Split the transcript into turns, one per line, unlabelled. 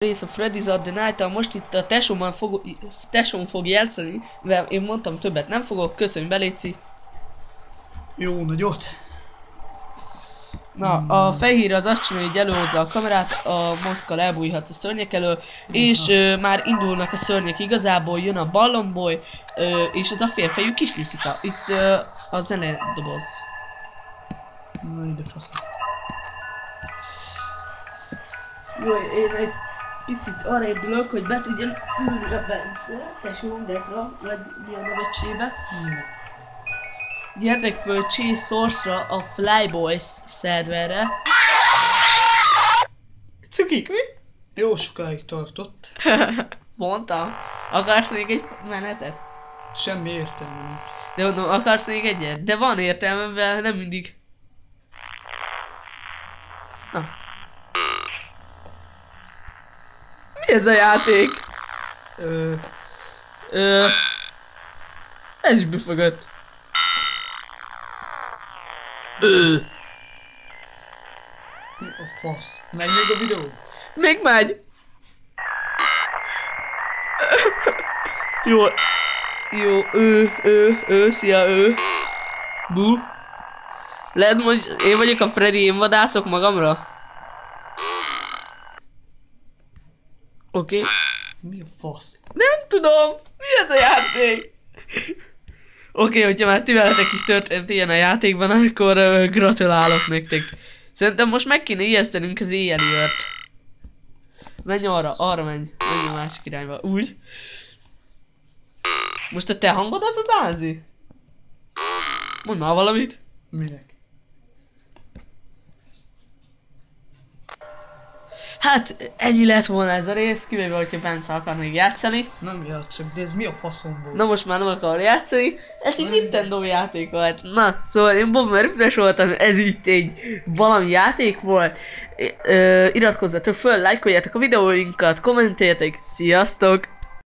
Rész a Freddy's at the Night-tal, most itt a tesóm fog játszani, mivel én mondtam többet nem fogok, köszönj beléci.
Jó nagyot.
Na, a fehér az azt csinálja, hogy előhozza a kamerát, a moszkal elbújhatsz a szörnyek elől, és már indulnak a szörnyek igazából, jön a ballonboy, és ez a félfejű kis Luszika. Itt a zene doboz.
Na ide faszom.
Jó, én egy picit arrébb ülök, hogy be tudjam ülni a Bence, tesóm, Dekra, vagy mi a nevecsébe. Gyertek föl Chase Source-ra, a Flyboys szerverre. Cukik, mi?
Jó sokáig tartott.
Mondtam. Akarsz még egy menetet?
Semmi értelme nincs.
De mondom, akarsz még egyet? De van értelme, mert nem mindig. Na. Mi ez a játék? Ez is befogott.
Mi a fasz? Megy még a videó?
Még megy. Jó. Jó, szia, Bu. Lehet, hogy én vagyok a Freddy, én vadászok magamra? Oké.
Mi a fasz?
Nem tudom! Mi ez a játék? Oké, hogyha már ti veletek is történt ilyen a játékban, akkor gratulálok nektek. Szerintem most meg kéne ijesztenünk az éjjeli őrt. Menj arra menj. Menj a másik irányba. Úgy. Most a te hangodat utánzi? Mondd már valamit.
Minek?
Hát, ennyi lett volna ez a rész, kivéve, hogyha Bence akar még játszani.
Nem játszok, de ez mi a faszom volt?
Na most már nem akar játszani, ez egy Nintendo játék volt. Na, szóval én Bob Refresh voltam, ez itt egy valami játék volt. Iratkozzatok föl, lájkoljátok a videóinkat, kommentáljátok, sziasztok!